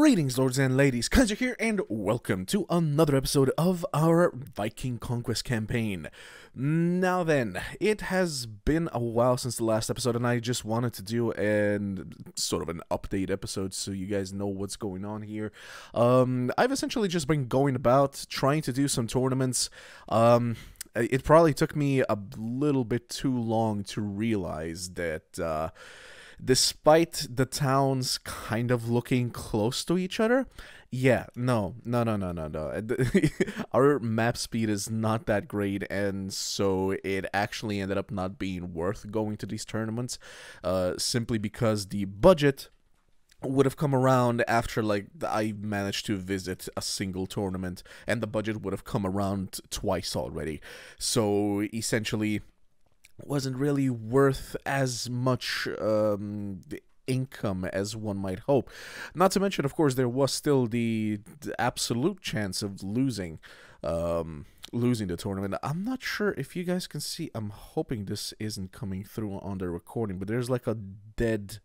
Greetings, lords and ladies, Kaiser here, and welcome to another episode of our Viking Conquest campaign. Now then, it has been a while since the last episode, and I just wanted to do sort of an update episode so you guys know what's going on here. I've essentially just been going about trying to do some tournaments. It probably took me a little bit too long to realize that despite the towns kind of looking close to each other, no. Our map speed is not that great, and so it actually ended up not being worth going to these tournaments, simply because the budget would have come around after, like, I managed to visit a single tournament, and the budget would have come around twice already. So, essentially, wasn't really worth as much income as one might hope. Not to mention, of course, there was still the absolute chance of losing the tournament. I'm not sure if you guys can see. I'm hoping this isn't coming through on the recording, but there's like a dead,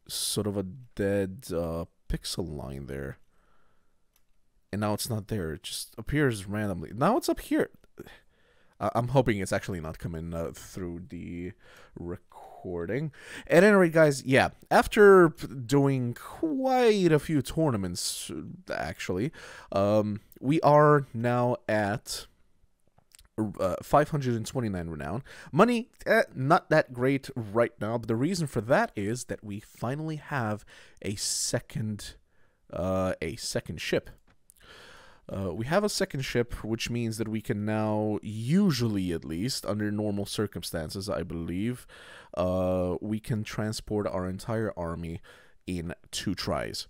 sort of a dead pixel line there. And now it's not there. It just appears randomly. Now it's up here. I'm hoping it's actually not coming through the recording. At any rate, guys, yeah, after doing quite a few tournaments, actually, we are now at 529 renown. Money, not that great right now, but the reason for that is that we finally have a second ship. We have a second ship, which means that we can now, usually at least, under normal circumstances, I believe, we can transport our entire army in 2 tries.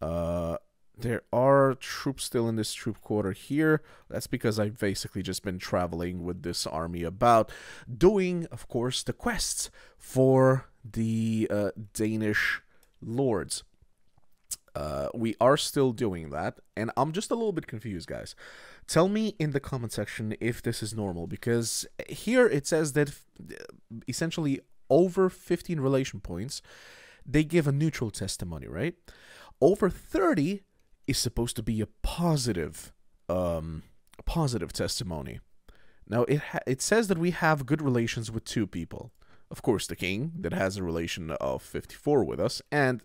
There are troops still in this troop quarter here. That's because I've basically just been traveling with this army about, doing, of course, the quests for the Danish lords. We are still doing that, and I'm just a little bit confused, guys. Tell me in the comment section if this is normal, because here it says that essentially over 15 relation points, they give a neutral testimony, right? Over 30 is supposed to be a positive testimony. Now, it says that we have good relations with 2 people. Of course, the king, that has a relation of 54 with us, and,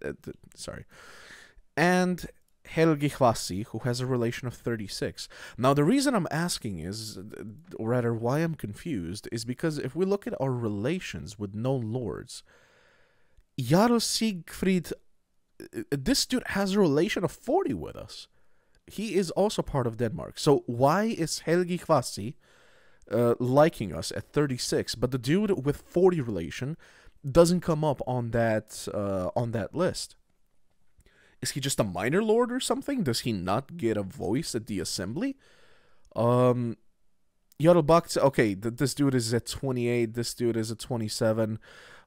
and Helgi Hvassi, who has a relation of 36. Now, the reason I'm asking is, or rather why I'm confused, is because if we look at our relations with known lords, Jarl Sigfrid, this dude has a relation of 40 with us. He is also part of Denmark. So why is Helgi Hvassi liking us at 36, but the dude with 40 relation doesn't come up on that list? Is he just a minor lord or something? Does he not get a voice at the assembly? Jarl Bakt, okay, this dude is at 28, this dude is at 27.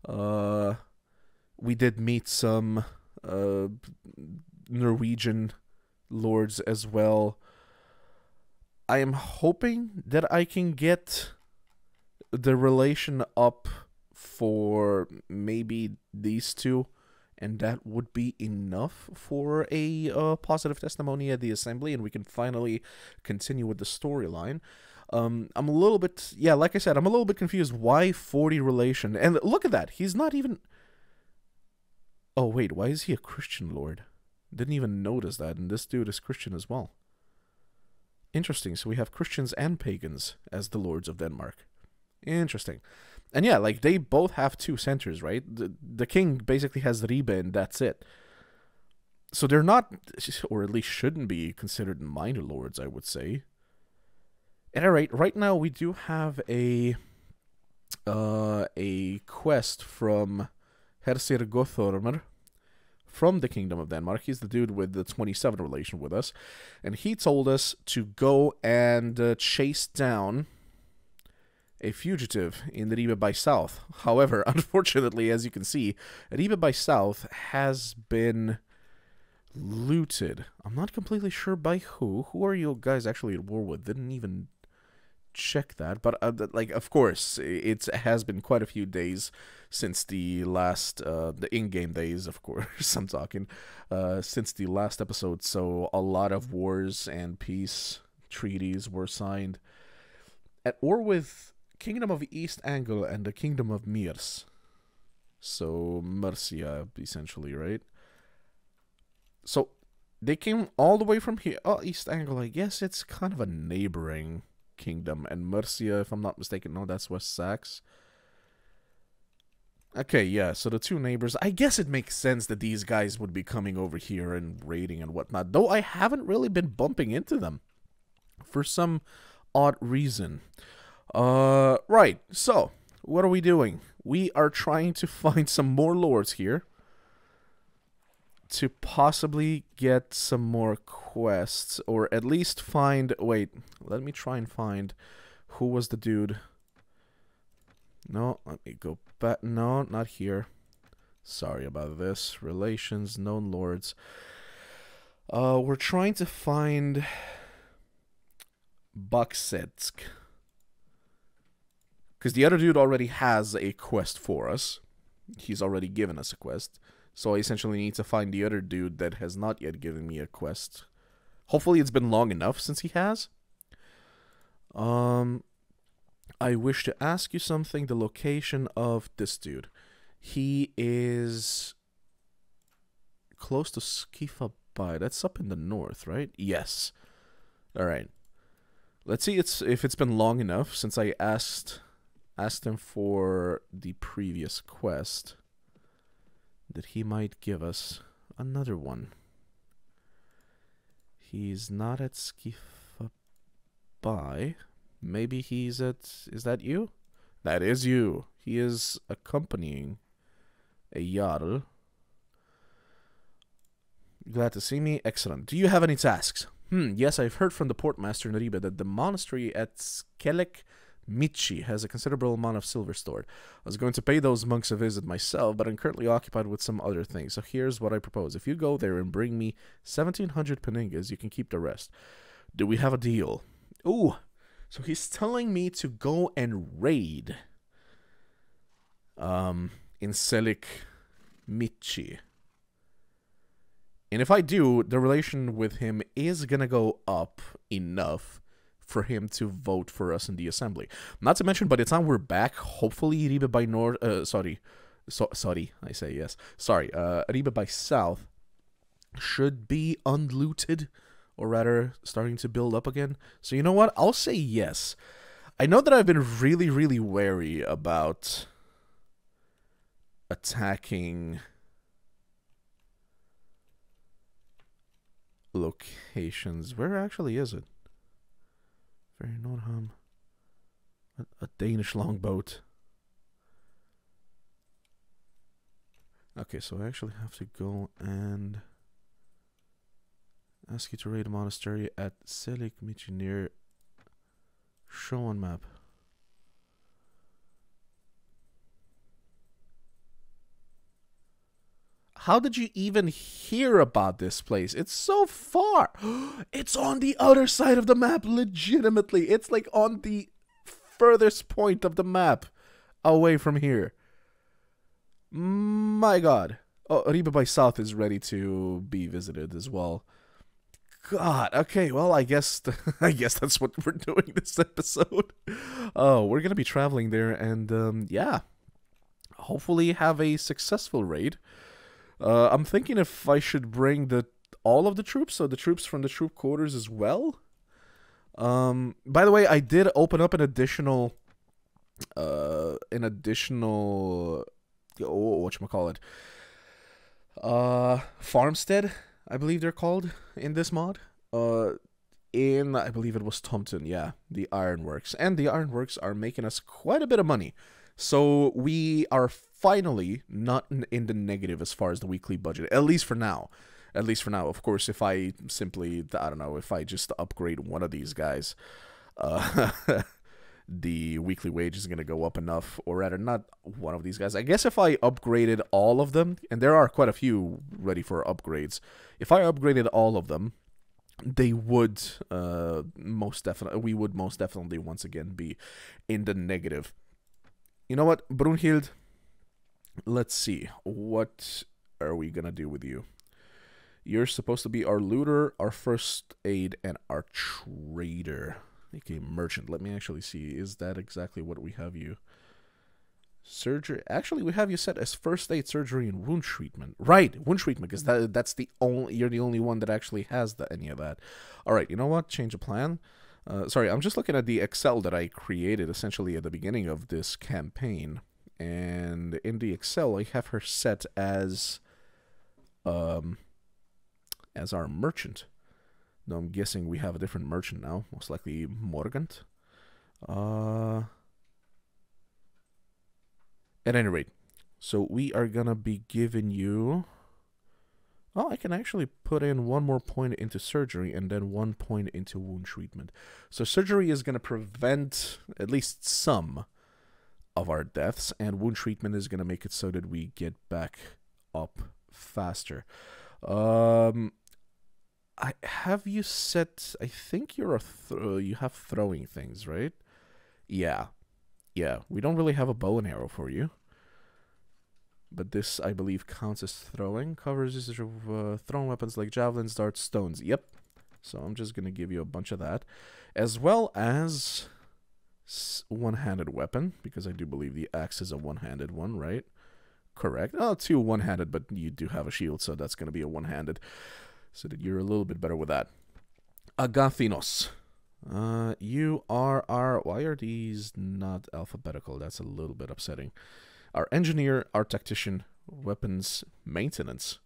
We did meet some Norwegian lords as well. I am hoping that I can get the relation up for maybe these 2. And that would be enough for a positive testimony at the assembly, and we can finally continue with the storyline. I'm a little bit, yeah, like I said, I'm a little bit confused. Why 40 relation? And look at that. He's not even... Oh, wait, why is he a Christian lord? Didn't even notice that, and this dude is Christian as well. Interesting, so we have Christians and pagans as the lords of Denmark. Interesting. And yeah, like, they both have 2 centers, right? The king basically has Ribe, and that's it. So they're not, or at least shouldn't be, considered minor lords, I would say. At any rate, right now we do have a quest from Hersir Gothormer from the Kingdom of Denmark. He's the dude with the 27 relation with us. And he told us to go and chase down a fugitive in Ribe by South. However, unfortunately, as you can see, Ribe by South has been looted. I'm not completely sure by who. Who are you guys actually at war with? Didn't even check that. But like, of course, it has been quite a few days since the last, the in-game days, of course. I'm talking, since the last episode. So a lot of wars and peace treaties were signed at war with Kingdom of East Anglo and the Kingdom of Mirs. So Mercia, essentially, right? So they came all the way from here. Oh, East Anglo, I guess it's kind of a neighboring kingdom. And Mercia, if I'm not mistaken, no, that's West Sax. Okay, yeah, so the two neighbors. I guess it makes sense that these guys would be coming over here and raiding and whatnot. Though I haven't really been bumping into them for some odd reason. Right, so what are we doing? We are trying to find some more lords here to possibly get some more quests, or at least find... Wait, let me try and find who was the dude. No, let me go back. No, not here. Sorry about this. Relations, known lords. We're trying to find Baksetsk, because the other dude already has a quest for us. He's already given us a quest. So I essentially need to find the other dude that has not yet given me a quest. Hopefully it's been long enough since he has. I wish to ask you something. The location of this dude. He is close to Skifabai. That's up in the north, right? Yes. Alright. Let's see if it's been long enough since I asked him for the previous quest, that he might give us another one. He's not at Skifabai. Maybe he's at... Is that you? That is you. He is accompanying a Jarl. Glad to see me. Excellent. Do you have any tasks? Yes, I've heard from the portmaster in Ribe that the monastery at Skelek Michi has a considerable amount of silver stored. I was going to pay those monks a visit myself, but I'm currently occupied with some other things. So here's what I propose. If you go there and bring me 1,700 peningas, you can keep the rest. Do we have a deal? Ooh, so he's telling me to go and raid in Selik Michi. And if I do, the relation with him is gonna go up enough for him to vote for us in the assembly. Not to mention, by the time we're back, hopefully Ribe by north, sorry, I say yes. Sorry, Ribe by south should be unlooted, or rather starting to build up again. So you know what? I'll say yes. I know that I've been really, really wary about attacking locations. Where actually is it? Very Nordham. A Danish longboat. Okay, so I actually have to go and ask you to raid a monastery at Selik Michi near. Show on map. How did you even hear about this place? It's so far. It's on the other side of the map, legitimately. It's like on the furthest point of the map away from here. My god. Oh, Ribe by South is ready to be visited as well. God, okay, well, I guess that's what we're doing this episode. Oh, we're gonna be traveling there and, yeah. Hopefully have a successful raid. I'm thinking if I should bring all of the troops, so the troops from the troop quarters as well. By the way, I did open up an additional, whatchamacallit, farmstead, I believe they're called in this mod. I believe it was Thompson, yeah, the ironworks. And the ironworks are making us quite a bit of money. So we are finally not in the negative as far as the weekly budget, at least for now. At least for now. Of course, if I simply, I don't know, if I just upgrade one of these guys, the weekly wage is going to go up enough, or rather, not one of these guys. I guess if I upgraded all of them, and there are quite a few ready for upgrades, if I upgraded all of them, they would most definitely, we would most definitely once again be in the negative. You know what, Brunhild? Let's see. What are we gonna do with you? You're supposed to be our looter, our first aid, and our trader. Okay, merchant. Let me actually see. Is that exactly what we have you? Surgery. Actually, we have you set as first aid, surgery, and wound treatment. Right, wound treatment, because that's the only. You're the only one that actually has any of that. All right. You know what? Change of plan. Sorry, I'm just looking at the Excel that I created essentially at the beginning of this campaign, and in the Excel, I have her set as our merchant. Now I'm guessing we have a different merchant now, most likely Morgant. At any rate, so we are gonna be giving you... Oh, I can actually put in 1 more point into surgery and then 1 point into wound treatment. So surgery is gonna prevent at least some of our deaths, and wound treatment is gonna make it so that we get back up faster. I have you set... I think you're you have throwing things, right? Yeah. Yeah, we don't really have a bow and arrow for you. But this, I believe, counts as throwing. Covers usage of thrown weapons like javelins, darts, stones. Yep. So I'm just going to give you a bunch of that. As well as one-handed weapon, because I do believe the axe is a one-handed one, right? Correct. Oh, 2 one-handed, but you do have a shield, so that's going to be a one-handed. So that you're a little bit better with that. Agathinos. You are our... Why are these not alphabetical? That's a little bit upsetting. Our engineer, our tactician, weapons maintenance,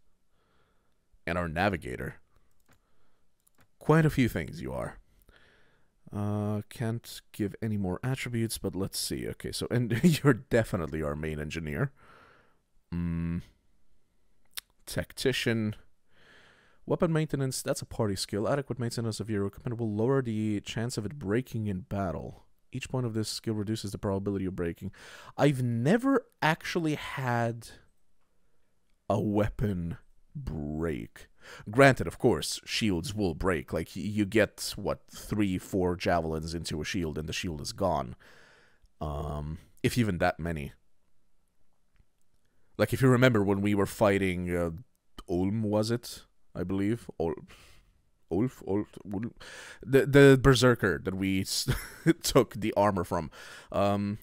and our navigator. Quite a few things you are. Can't give any more attributes, but let's see. Okay, so and you're definitely our main engineer. Tactician. Weapon maintenance, that's a party skill. Adequate maintenance of your equipment will lower the chance of it breaking in battle. Each point of this skill reduces the probability of breaking. I've never actually had a weapon break. Granted, of course, shields will break. Like, you get, what, 3-4 javelins into a shield and the shield is gone. If even that many. Like, if you remember when we were fighting Ulm, was it? I believe. Ulf, the berserker that we took the armor from.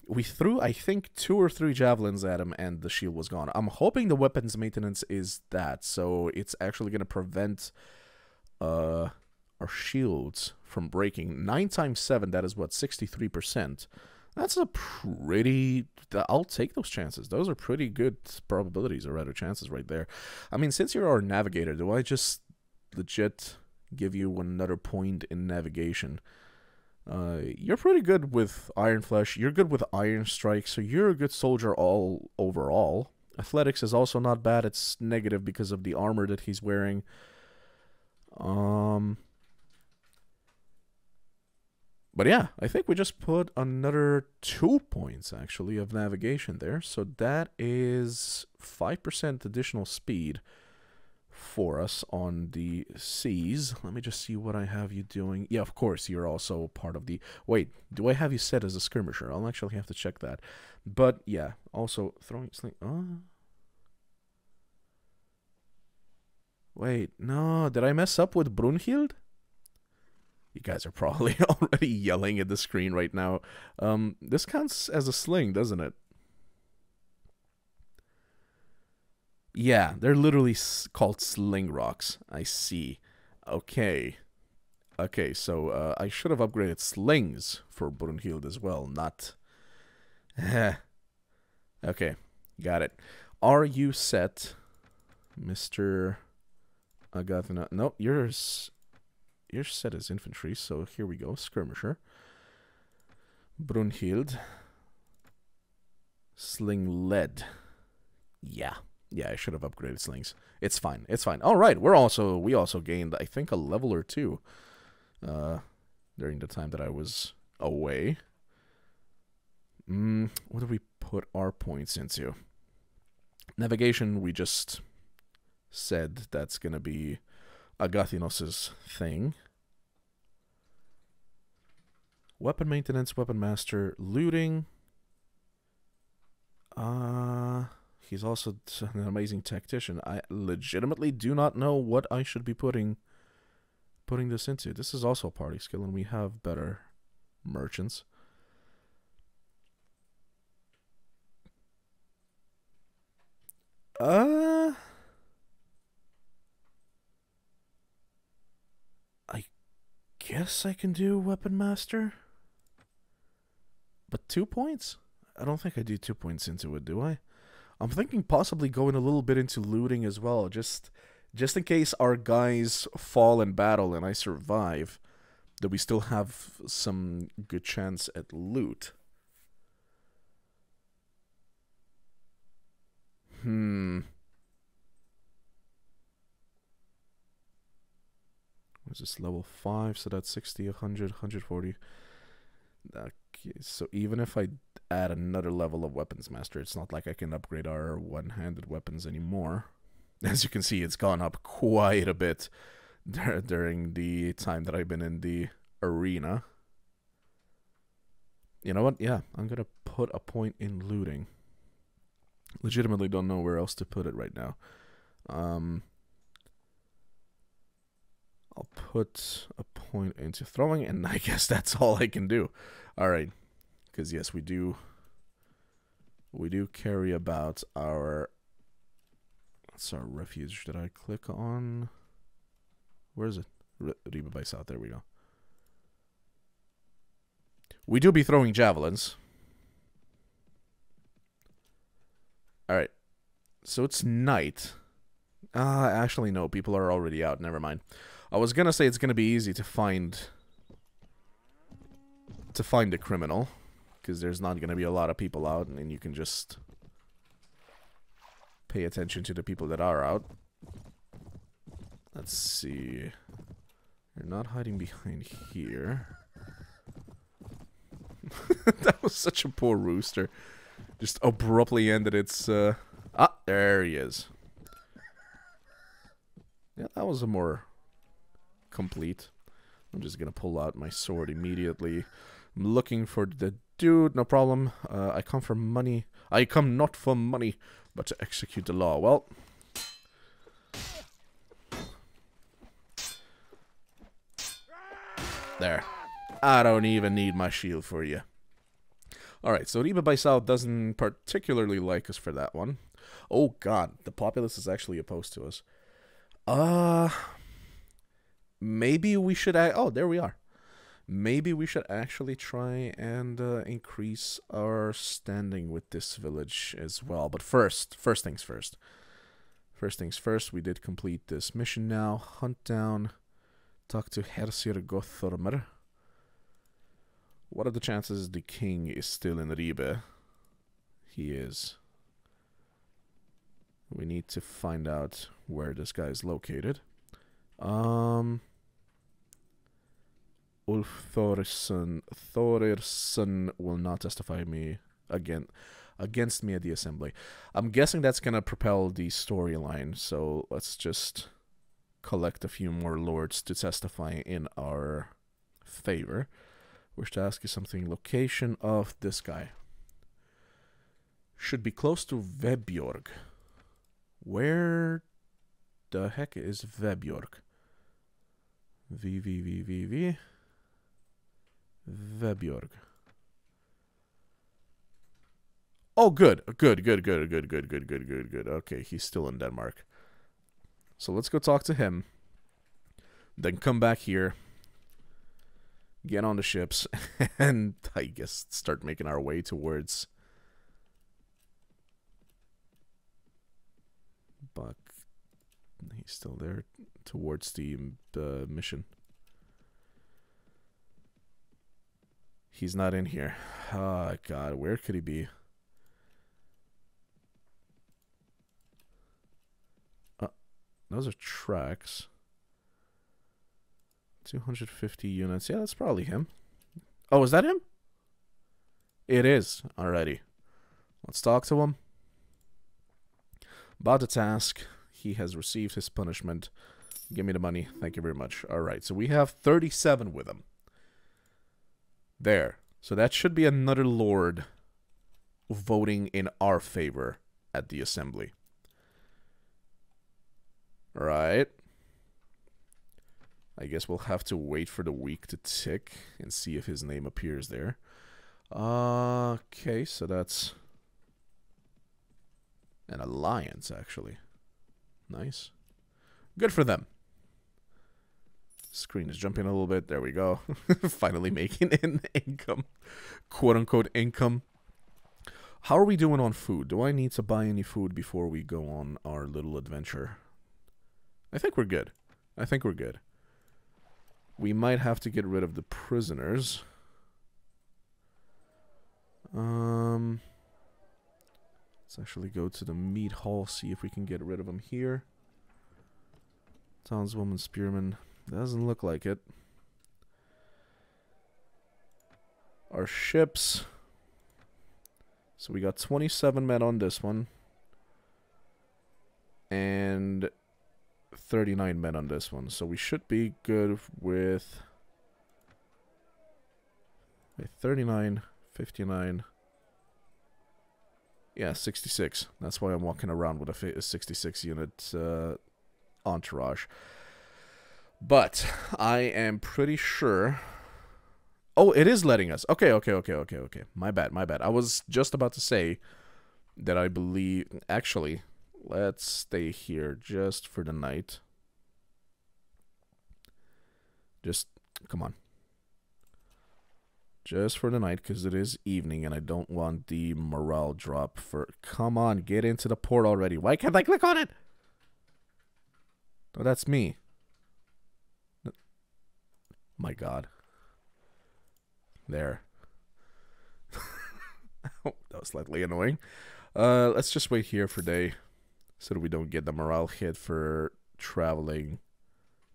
We threw, I think, 2 or 3 javelins at him and the shield was gone. I'm hoping the weapons maintenance is that, so it's actually going to prevent our shields from breaking. 9 times 7, that is what, 63%. That's a pretty... I'll take those chances. Those are pretty good probabilities, or rather chances right there. I mean, since you're our navigator, do I just legit give you another point in navigation? You're pretty good with Iron Flesh. You're good with Iron Strike, so you're a good soldier all overall. Athletics is also not bad. It's negative because of the armor that he's wearing. But yeah, I think we just put another 2 points, actually, of navigation there. So that is 5% additional speed for us on the seas. Let me just see what I have you doing. Yeah, of course, you're also part of the... Wait, do I have you set as a skirmisher? I'll actually have to check that. But yeah, also throwing sling... Wait, no, did I mess up with Brunhild? You guys are probably already yelling at the screen right now. This counts as a sling, doesn't it? Yeah, they're literally called sling rocks. I see. Okay. Okay, so I should have upgraded slings for Brunhild as well, not... Okay, got it. Are you set, Mr. Agathana? No, yours... You're set as infantry, so here we go. Skirmisher. Brunhild. Sling lead. Yeah. Yeah, I should have upgraded slings. It's fine. It's fine. All right. We also gained, I think, a level or 2 during the time that I was away. What do we put our points into? Navigation, we just said that's going to be Agathinos' thing. Weapon maintenance, weapon master, looting. He's also an amazing tactician. I legitimately do not know what I should be putting this into. This is also a party skill, and we have better merchants. I guess I can do weapon master, but 2 points? I don't think I do 2 points into it, do I? I'm thinking possibly going a little bit into looting as well, just in case our guys fall in battle and I survive, that we still have some good chance at loot. What is this, level 5? So that's 60, 100, 140. Okay, so even if I add another level of weapons master, it's not like I can upgrade our one-handed weapons anymore. As you can see, it's gone up quite a bit during the time that I've been in the arena. You know what? Yeah, I'm gonna put a point in looting. Legitimately don't know where else to put it right now. I'll put a point into throwing, and I guess that's all I can do. Alright. Because, yes, we do carry about our... That's our refuge. Did I click on... Where is it? Riba by South. There we go. We do be throwing javelins. Alright. So it's night. Actually, no. People are already out. Never mind. I was gonna say it's gonna be easy to find a criminal, because there's not gonna be a lot of people out, and you can just pay attention to the people that are out. Let's see. You're not hiding behind here. That was such a poor rooster. Just abruptly ended its... Ah, there he is. Yeah, that was a more... complete. I'm just gonna pull out my sword immediately. I'm looking for the dude, no problem. I come for money. I come not for money, but to execute the law. Well, there. I don't even need my shield for you. Alright, so Riba by South doesn't particularly like us for that one. Oh god, the populace is actually opposed to us. Maybe we should... Oh, there we are. Maybe we should actually try and increase our standing with this village as well. But first things first. First things first, we did complete this mission now. Hunt down, talk to Hersir Gothormer. What are the chances the king is still in Ribe? He is. We need to find out where this guy is located. Ulf Thorirson will not testify me against me at the assembly. I'm guessing that's gonna propel the storyline, so let's just collect a few more lords to testify in our favor. Wish to ask you something. Location of this guy. Should be close to Vebjorg. Where the heck is Vebjorg? V. Vebjorg. Oh, good. Good. Okay, he's still in Denmark. So let's go talk to him. Then come back here. Get on the ships. And I guess start making our way towards... Buck. He's still there. Towards the mission. He's not in here. Oh, God. Where could he be? Those are tracks. 250 units. Yeah, that's probably him. Oh, is that him? It is. Alrighty. Let's talk to him. About the task. He has received his punishment. Give me the money. Thank you very much. Alright, so we have 37 with him. There. So that should be another lord voting in our favor at the assembly. Right. I guess we'll have to wait for the week to tick and see if his name appears there. Okay, so that's an alliance, actually. Nice. Good for them. Screen is jumping a little bit. There we go. Finally making an income. Quote-unquote income. How are we doing on food? Do I need to buy any food before we go on our little adventure? I think we're good. I think we're good. We might have to get rid of the prisoners. Let's actually go to the meat hall, see if we can get rid of them here. Townswoman, spearman. Doesn't look like it. Our ships. So we got 27 men on this one. And 39 men on this one. So we should be good with 39, 59. Yeah, 66. That's why I'm walking around with a 66 unit entourage. But I am pretty sure... Oh, it is letting us. Okay. My bad. I was just about to say that I believe... Actually, let's stay here just for the night. Just, come on. Just for the night, because it is evening, and I don't want the morale drop for... Come on, get into the port already. Why can't I click on it? Oh, that's me. My God. There. Oh, that was slightly annoying. Let's just wait here for day, so that we don't get the morale hit for traveling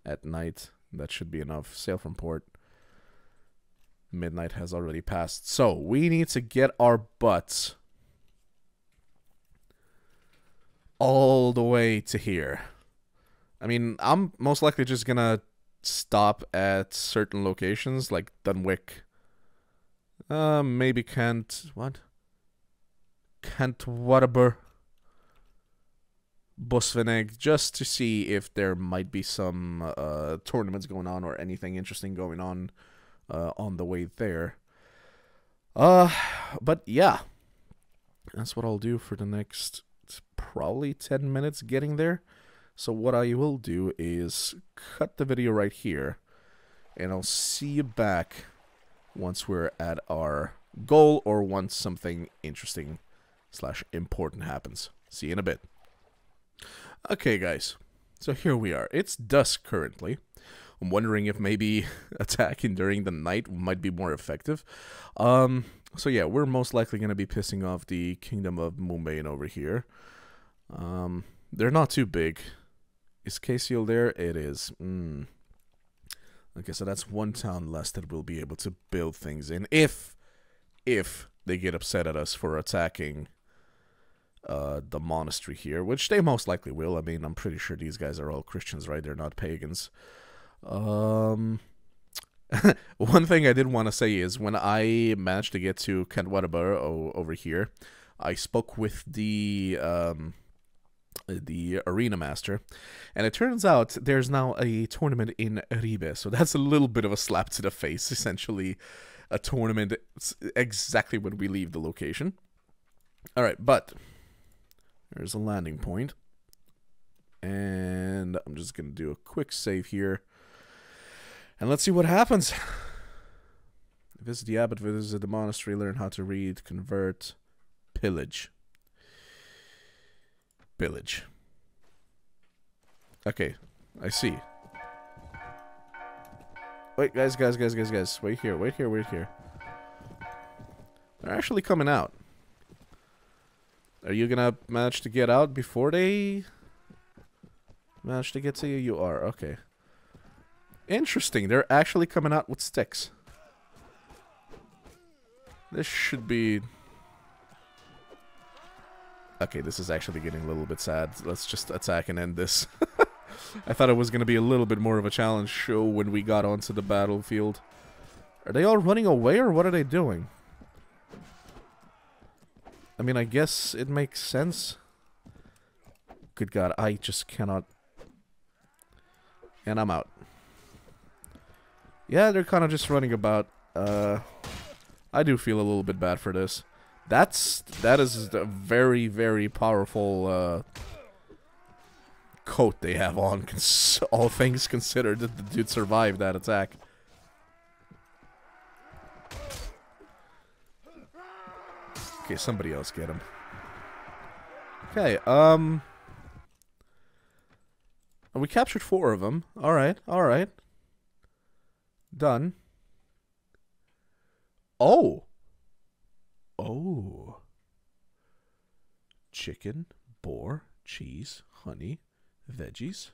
at night. That should be enough. Sail from port. Midnight has already passed. So, we need to get our butts all the way to here. I mean, I'm most likely just gonna stop at certain locations, like Dunwick. Maybe Kent... What? Kent Waterbury. Bosvenegg, just to see if there might be some tournaments going on or anything interesting going on the way there. But yeah, that's what I'll do for the next probably 10 minutes getting there. So what I will do is cut the video right here, and I'll see you back once we're at our goal or once something interesting / important happens. See you in a bit. Okay, guys. So here we are. It's dusk currently. I'm wondering if maybe attacking during the night might be more effective. So yeah, we're most likely going to be pissing off the Kingdom of Mumbai over here. They're not too big. Is Caseel there? It is. Okay, so that's one town less that we'll be able to build things in. If they get upset at us for attacking the monastery here, which they most likely will. I mean, I'm pretty sure these guys are all Christians, right? They're not pagans. One thing I did want to say is when I managed to get to Kentwaterbury over here, I spoke with the arena master, and it turns out there's now a tournament in Ribe, so that's a little bit of a slap to the face. Essentially a tournament exactly when we leave the location. All right, but there's a landing point, and I'm just gonna do a quick save here, and let's see what happens. Visit the abbot, visit the monastery, learn how to read, convert, pillage. Pillage. Okay, I see. Wait, guys. Wait here. They're actually coming out. Are you gonna manage to get out before they manage to get to you? You are, okay. Interesting, they're actually coming out with sticks. This should be... Okay, this is actually getting a little bit sad. Let's just attack and end this. I thought it was going to be a little bit more of a challenge show when we got onto the battlefield. Are they all running away, or what are they doing? I mean, I guess it makes sense. Good God, I just cannot... And I'm out. Yeah, they're kind of just running about. I do feel a little bit bad for this. That is a very, very powerful coat they have on, all things considered, that the dude survived that attack. Okay, somebody else get him. Okay, we captured 4 of them. Alright, alright. Done. Oh! Oh. Chicken, boar, cheese, honey, veggies.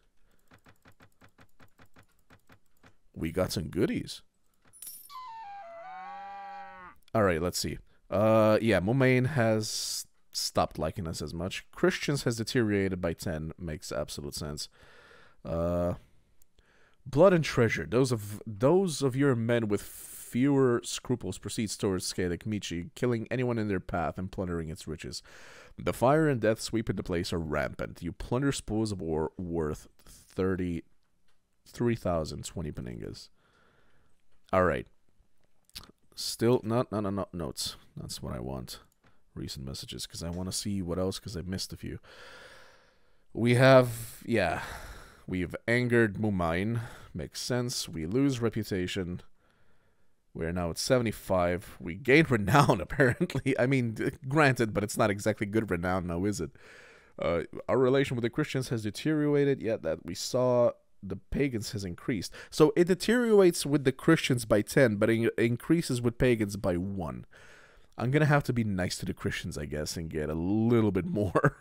We got some goodies. Alright, let's see. Yeah, Momain has stopped liking us as much. Christians has deteriorated by 10. Makes absolute sense. Blood and treasure. Those of your men with fewer scruples proceeds towards Skalek Michi, killing anyone in their path and plundering its riches. The fire and death sweeping the place are rampant. You plunder spoils of war worth 3,020 peningas. Alright. Still, no, notes. That's what I want. Recent messages, because I want to see what else, because I missed a few. We have, yeah, we've angered Mumain. Makes sense. We lose reputation. We're now at 75. We gained renown, apparently. I mean, granted, but it's not exactly good renown now, is it? Our relation with the Christians has deteriorated, yet that we saw the pagans has increased. So it deteriorates with the Christians by 10, but it increases with pagans by 1. I'm going to have to be nice to the Christians, I guess, and get a little bit more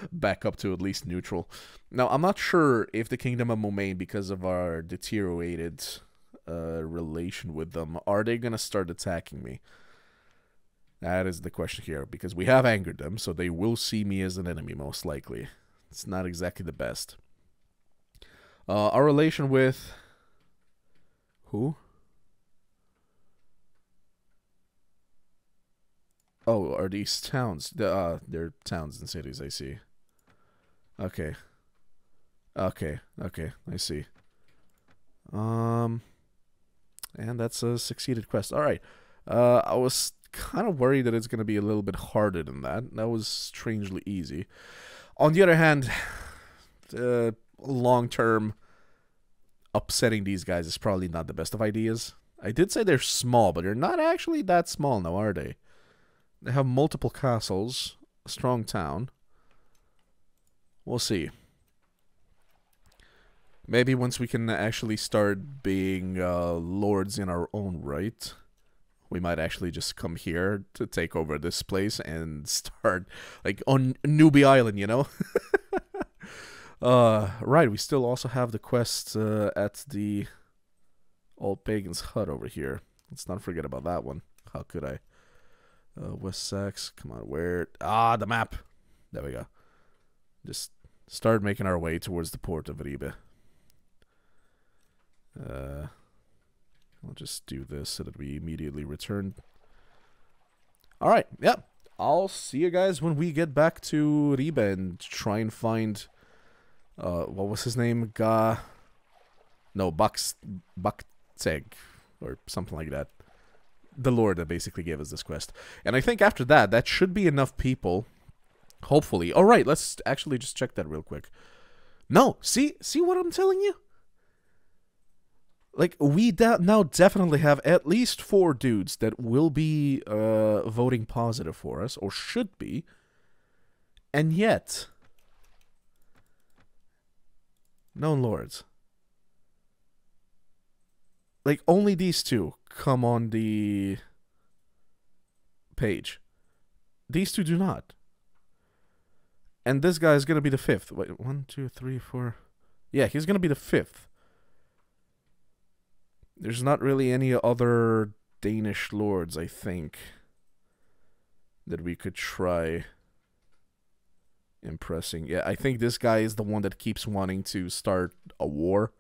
back up to at least neutral. Now, I'm not sure if the Kingdom of Momain, because of our deteriorated relation with them, are they going to start attacking me? That is the question here, because we have angered them, so they will see me as an enemy, most likely. It's not exactly the best. Our relation with... Who? Oh, are these towns? They're towns and cities, I see. Okay. Okay, I see. And that's a succeeded quest. Alright. I was kind of worried that it's going to be a little bit harder than that. That was strangely easy. On the other hand, long-term upsetting these guys is probably not the best of ideas. I did say they're small, but they're not actually that small now, are they? They have multiple castles, a strong town. We'll see. Maybe once we can actually start being lords in our own right, we might actually just come here to take over this place and start, like, on Newbie Island, you know? Right, we still also have the quest at the old pagan's hut over here. Let's not forget about that one. How could I? West Sax, come on, where? Ah, the map. There we go. Just start making our way towards the port of Ribe. I'll just do this so that we immediately return. Alright, yep. I'll see you guys when we get back to Ribe and try and find... what was his name? No, Bakseg, or something like that. The lord that basically gave us this quest. And I think after that, that should be enough people. Hopefully. Alright, let's actually just check that real quick. No, see what I'm telling you? Like, we now definitely have at least 4 dudes that will be voting positive for us, or should be. And yet... no lords. Like, only these 2 come on the page. These 2 do not. And this guy is going to be the 5th. Wait, 1, 2, 3, 4... yeah, he's going to be the 5th. There's not really any other Danish lords, I think, that we could try impressing. Yeah, I think this guy is the one that keeps wanting to start a war.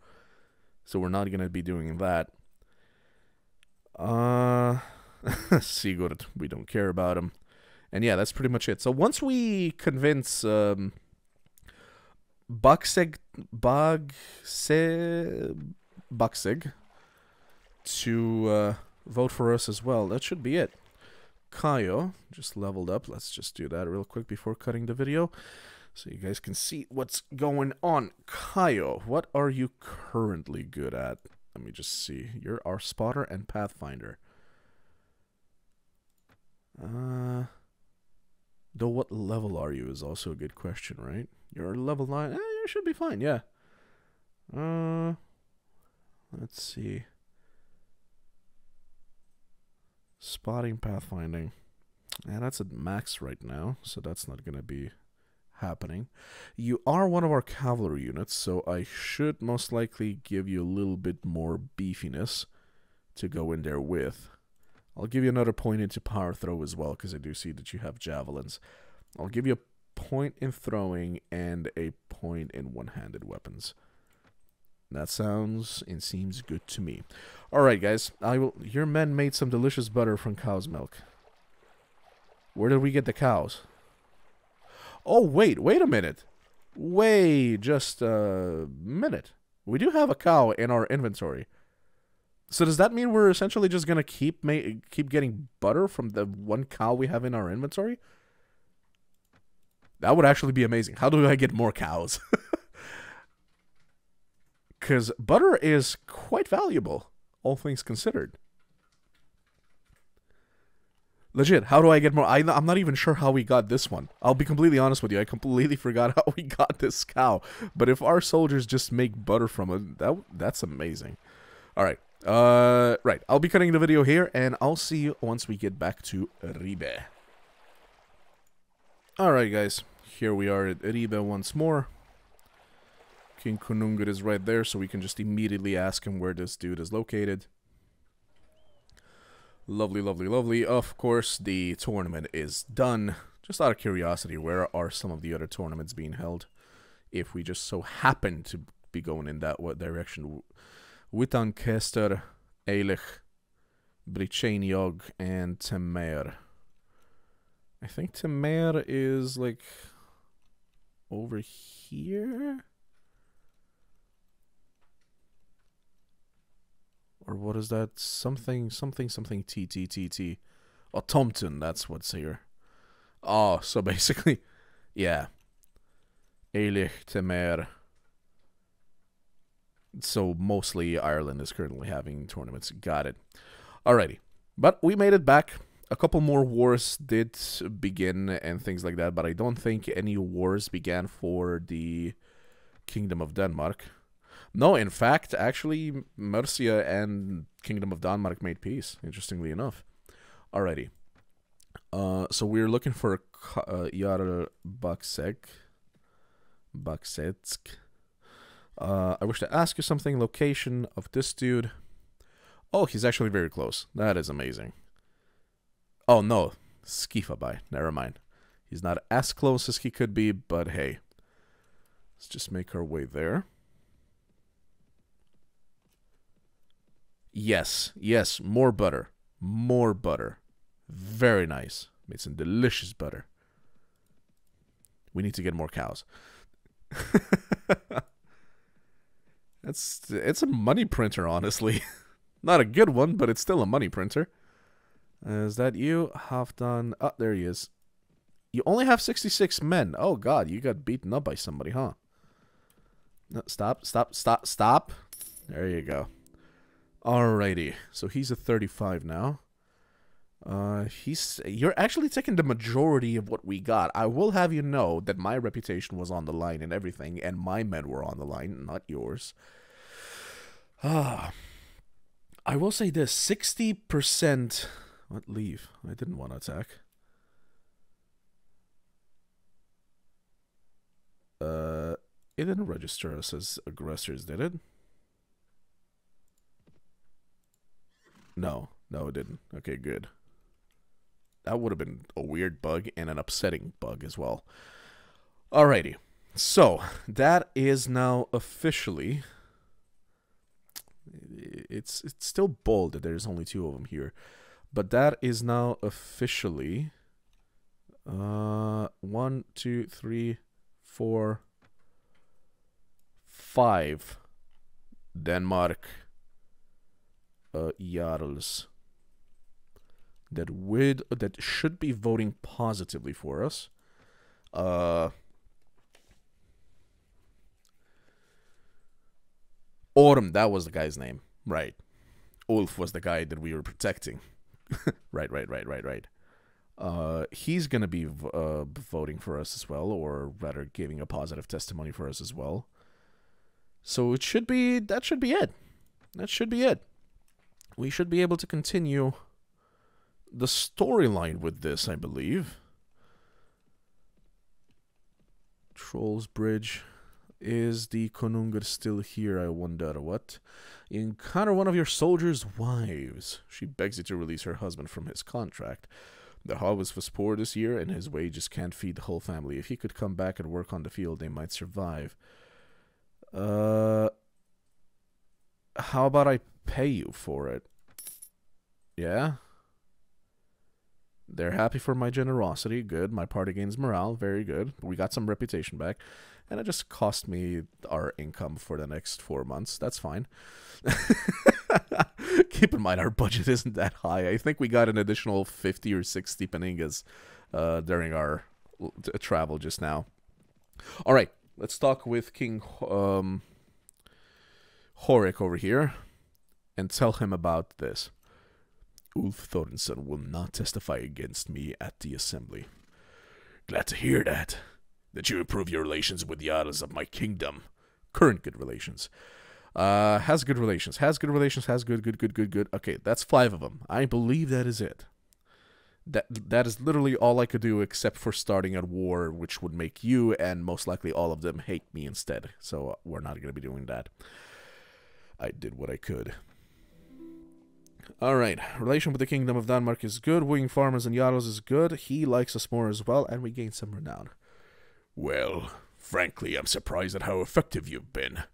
So we're not going to be doing that. Sigurd, we don't care about him. And yeah, that's pretty much it. So once we convince Bugsig to vote for us as well, that should be it. Kaio just leveled up. Let's just do that real quick before cutting the video so you guys can see what's going on. Kaio, what are you currently good at? Let me just see. You're our spotter and pathfinder. Though what level are you is also a good question, right? You're level 9. You should be fine, yeah. Let's see. Spotting, pathfinding. Yeah, that's at max right now, so that's not going to be happening. You are one of our cavalry units, so I should most likely give you a little bit more beefiness to go in there with. I'll give you another point into power throw as well, because I do see that you have javelins. I'll give you a point in throwing and a point in one-handed weapons. That sounds and seems good to me. Alright, guys. Your men made some delicious butter from cow's milk. Where did we get the cows? Oh, wait a minute. Wait just a minute. We do have a cow in our inventory. So does that mean we're essentially just gonna keep getting butter from the one cow we have in our inventory? That would actually be amazing. How do I get more cows? Because butter is quite valuable, all things considered. Legit, how do I get more? I'm not even sure how we got this one. I'll be completely honest with you. I completely forgot how we got this cow. But if our soldiers just make butter from it, that's amazing. All right. Right. I'll be cutting the video here, and I'll see you once we get back to Ribe. Alright, guys. Here we are at Ribe once more. King Kunungur is right there, so we can just immediately ask him where this dude is located. Lovely, lovely, lovely. Of course, the tournament is done. Just out of curiosity, where are some of the other tournaments being held? If we just so happen to be going in that direction. Wittancaster, Eilich, Brichaniog, and Temer. I think Temer is like over here? Or what is that? Something T. Oh, Tomton, that's what's here. Oh, so basically, yeah. Eilich, Temer. So mostly Ireland is currently having tournaments. Got it. Alrighty. But we made it back. A couple more wars did begin and things like that, but I don't think any wars began for the Kingdom of Denmark. No, in fact, actually, Mercia and Kingdom of Denmark made peace, interestingly enough. Alrighty. So we're looking for Jarl Baksetsk. I wish to ask you something. Location of this dude. Oh, he's actually very close. That is amazing. Oh, no. Skifabai. Never mind. He's not as close as he could be, but hey. Let's just make our way there. Yes. Yes. More butter. More butter. Very nice. Made some delicious butter. We need to get more cows. It's a money printer, honestly. Not a good one, but it's still a money printer. Is that you? Half done. Oh, there he is. You only have 66 men. Oh, God. You got beaten up by somebody, huh? No, stop. There you go. Alrighty. So he's a 35 now. You're actually taking the majority of what we got. I will have you know that my reputation was on the line and everything, and my men were on the line, not yours. I will say this, 60%... What, leave? I didn't want to attack. It didn't register us as aggressors, did it? No, it didn't. Okay, good. That would have been a weird bug and an upsetting bug as well. Alrighty. So, that is now officially... It's still bold that there's only 2 of them here. But that is now officially 1, 2, 3, 4, 5 Denmark Jarls that should be voting positively for us. Autumn, that was the guy's name, right? Ulf was the guy that we were protecting. Right. He's gonna be voting for us as well, or rather giving a positive testimony for us as well. So that should be it. That should be it. We should be able to continue the storyline with this, I believe. Trolls Bridge. Is the Konungur still here, I wonder what? You encounter one of your soldiers' wives. She begs you to release her husband from his contract. The harvest was poor this year, and his wages can't feed the whole family. If he could come back and work on the field, they might survive. How about I pay you for it? Yeah? They're happy for my generosity. Good. My party gains morale. Very good. We got some reputation back. And it just cost me our income for the next 4 months. That's fine. Keep in mind, our budget isn't that high. I think we got an additional 50 or 60 peningas during our travel just now. All right. Let's talk with King Horik over here and tell him about this. Ulf Thorensen will not testify against me at the assembly. Glad to hear that. That you improve your relations with the Jarls of my kingdom. Current good relations. Has good relations. Has good relations. Has good. Okay, that's 5 of them. I believe that is it. That is literally all I could do except for starting a war, which would make you and most likely all of them hate me instead. So we're not going to be doing that. I did what I could. Alright, relation with the Kingdom of Denmark is good. Wooing farmers and Jarls is good. He likes us more as well, and we gain some renown. Well, frankly, I'm surprised at how effective you've been.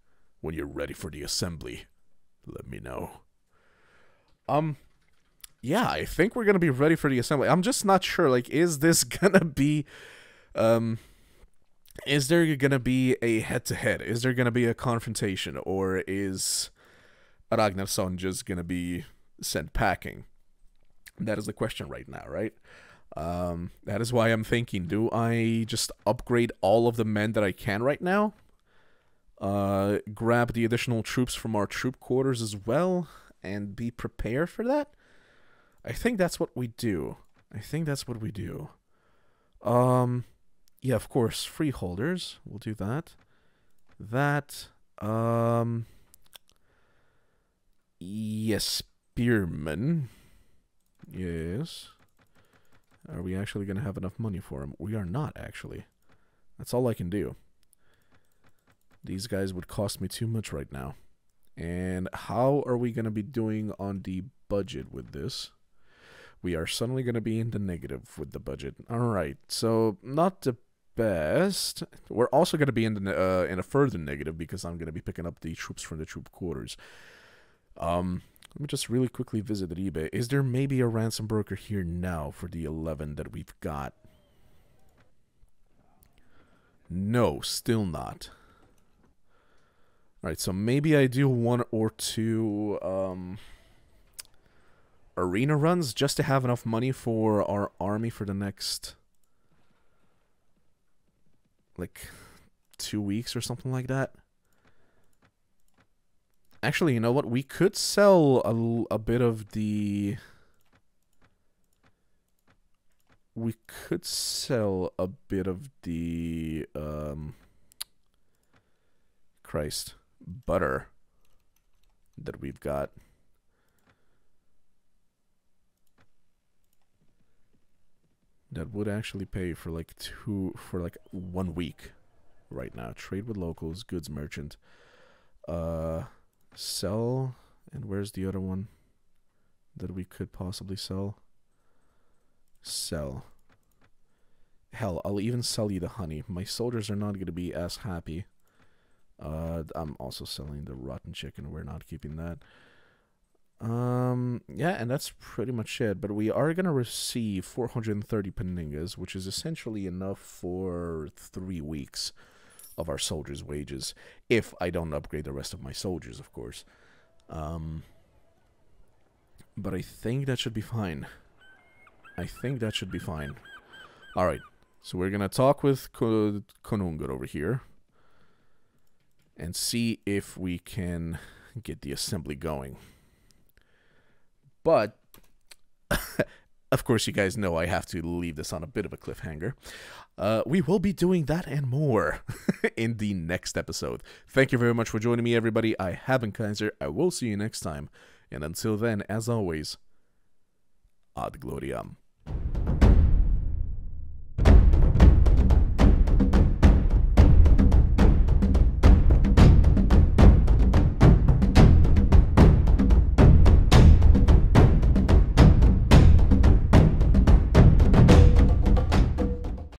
When you're ready for the assembly, let me know. Yeah, I think we're gonna be ready for the assembly. I'm just not sure, like, is this gonna be, is there gonna be a head-to-head? Is there gonna be a confrontation? Or is Ragnarsson just gonna be sent packing? That is the question right now, right? That is why I'm thinking, do I just upgrade all of the men that I can right now? Grab the additional troops from our troop quarters as well, and be prepared for that? I think that's what we do. Yeah, of course, freeholders. We'll do that. Yes, spearmen. Yes. Are we actually going to have enough money for them? We are not, actually. That's all I can do. These guys would cost me too much right now. And how are we going to be doing on the budget with this? We are suddenly going to be in the negative with the budget. Alright, so not the best. We're also going to be in a further negative because I'm going to be picking up the troops from the troop quarters. Let me just really quickly visit the eBay. Is there maybe a ransom broker here now for the 11 that we've got? No, still not. Alright, so maybe I do 1 or 2 arena runs just to have enough money for our army for the next, like, 2 weeks or something like that. Actually, you know what? We could sell a bit of the... We could sell a bit of the... butter that we've got. That would actually pay for like 1 week right now. Trade with locals, goods merchant. Sell, and where's the other one that we could possibly sell? Sell. Hell, I'll even sell you the honey. My soldiers are not going to be as happy I'm also selling the rotten chicken. We're not keeping that. Yeah, and that's pretty much it. But we are gonna receive 430 paningas, which is essentially enough for 3 weeks of our soldiers' wages, if I don't upgrade the rest of my soldiers, of course. But I think that should be fine. I think that should be fine. Alright, so we're gonna talk with Konungur over here and see if we can get the assembly going. But, of course, you guys know I have to leave this on a bit of a cliffhanger. We will be doing that and more in the next episode. Thank you very much for joining me, everybody. I have been Kaiser. I will see you next time. And until then, as always, ad gloriam.